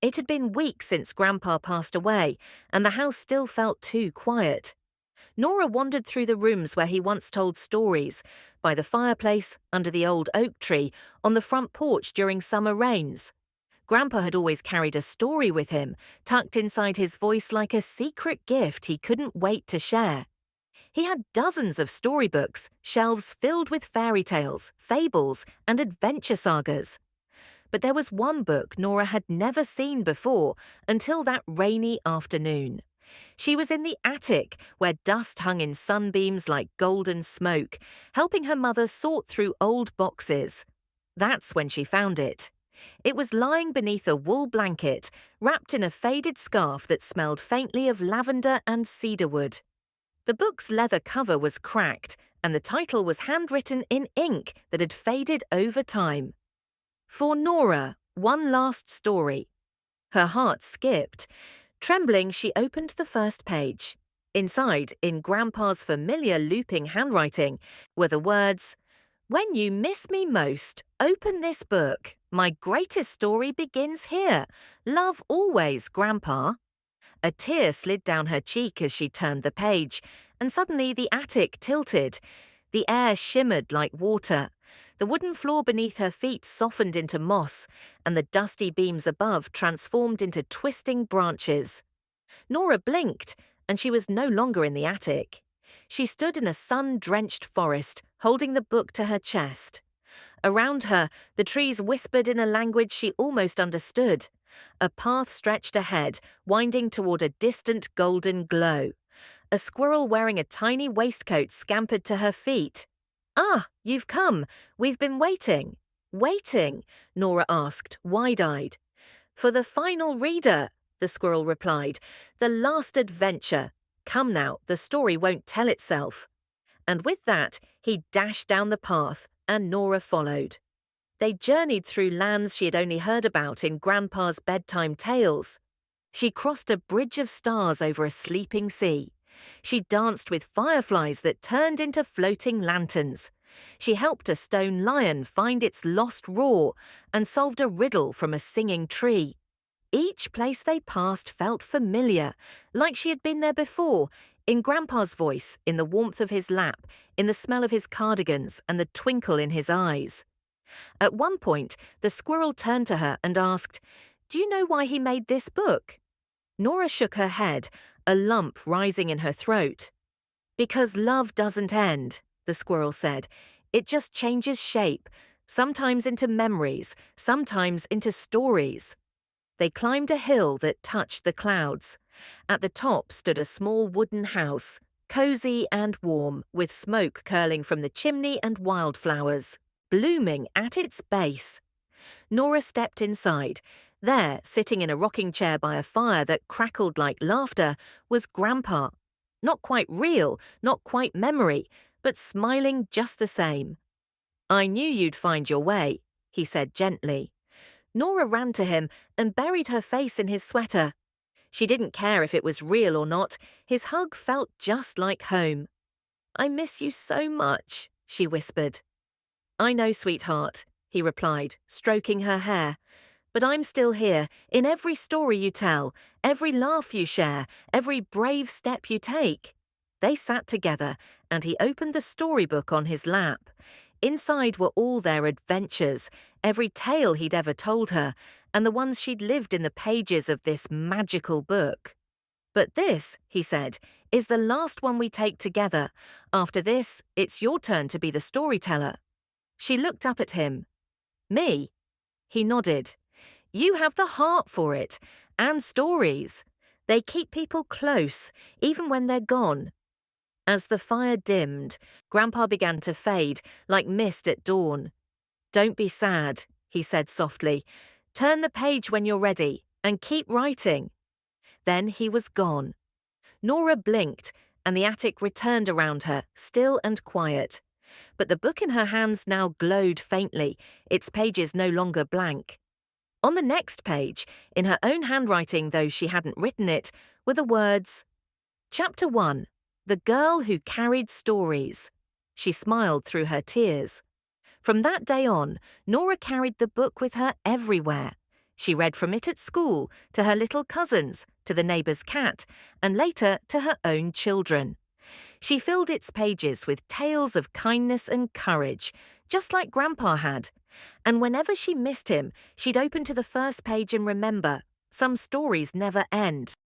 It had been weeks since Grandpa passed away, and the house still felt too quiet. Nora wandered through the rooms where he once told stories, by the fireplace, under the old oak tree, on the front porch during summer rains. Grandpa had always carried a story with him, tucked inside his voice like a secret gift he couldn't wait to share. He had dozens of storybooks, shelves filled with fairy tales, fables, and adventure sagas. But there was one book Nora had never seen before until that rainy afternoon. She was in the attic, where dust hung in sunbeams like golden smoke, helping her mother sort through old boxes. That's when she found it. It was lying beneath a wool blanket, wrapped in a faded scarf that smelled faintly of lavender and cedarwood. The book's leather cover was cracked, and the title was handwritten in ink that had faded over time. For Nora, One Last Story. Her heart skipped. Trembling, she opened the first page. Inside, in Grandpa's familiar looping handwriting, were the words, "When you miss me most, open this book. My greatest story begins here. Love always, Grandpa." A tear slid down her cheek as she turned the page, and suddenly the attic tilted. The air shimmered like water. The wooden floor beneath her feet softened into moss, and the dusty beams above transformed into twisting branches. Nora blinked, and she was no longer in the attic. She stood in a sun-drenched forest, holding the book to her chest. Around her, the trees whispered in a language she almost understood. A path stretched ahead, winding toward a distant golden glow. A squirrel wearing a tiny waistcoat scampered to her feet. "Ah, you've come. We've been waiting." "Waiting?" Nora asked, wide-eyed. "For the final reader," the squirrel replied. "The last adventure. Come now, the story won't tell itself." And with that, he dashed down the path, and Nora followed. They journeyed through lands she had only heard about in Grandpa's bedtime tales. She crossed a bridge of stars over a sleeping sea. She danced with fireflies that turned into floating lanterns. She helped a stone lion find its lost roar and solved a riddle from a singing tree. Each place they passed felt familiar, like she had been there before, in Grandpa's voice, in the warmth of his lap, in the smell of his cardigans, and the twinkle in his eyes. At one point, the squirrel turned to her and asked, "Do you know why he made this book?" Nora shook her head, a lump rising in her throat. "Because love doesn't end," the squirrel said. "It just changes shape, sometimes into memories, sometimes into stories." They climbed a hill that touched the clouds. At the top stood a small wooden house, cozy and warm, with smoke curling from the chimney and wildflowers blooming at its base. Nora stepped inside. There, sitting in a rocking chair by a fire that crackled like laughter, was Grandpa. Not quite real, not quite memory, but smiling just the same. "I knew you'd find your way," he said gently. Nora ran to him and buried her face in his sweater. She didn't care if it was real or not. His hug felt just like home. "I miss you so much," she whispered. "I know, sweetheart," he replied, stroking her hair. "But I'm still here, in every story you tell, every laugh you share, every brave step you take." They sat together, and he opened the storybook on his lap. Inside were all their adventures, every tale he'd ever told her, and the ones she'd lived in the pages of this magical book. "But this," he said, "is the last one we take together. After this, it's your turn to be the storyteller." She looked up at him. "Me?" He nodded. "You have the heart for it, and stories. They keep people close, even when they're gone." As the fire dimmed, Grandpa began to fade, like mist at dawn. "Don't be sad," he said softly. "Turn the page when you're ready, and keep writing." Then he was gone. Nora blinked, and the attic returned around her, still and quiet. But the book in her hands now glowed faintly, its pages no longer blank. On the next page, in her own handwriting though she hadn't written it, were the words, "Chapter 1. The Girl Who Carried Stories." She smiled through her tears. From that day on, Nora carried the book with her everywhere. She read from it at school, to her little cousins, to the neighbour's cat, and later to her own children. She filled its pages with tales of kindness and courage, just like Grandpa had. And whenever she missed him, she'd open to the first page and remember, some stories never end.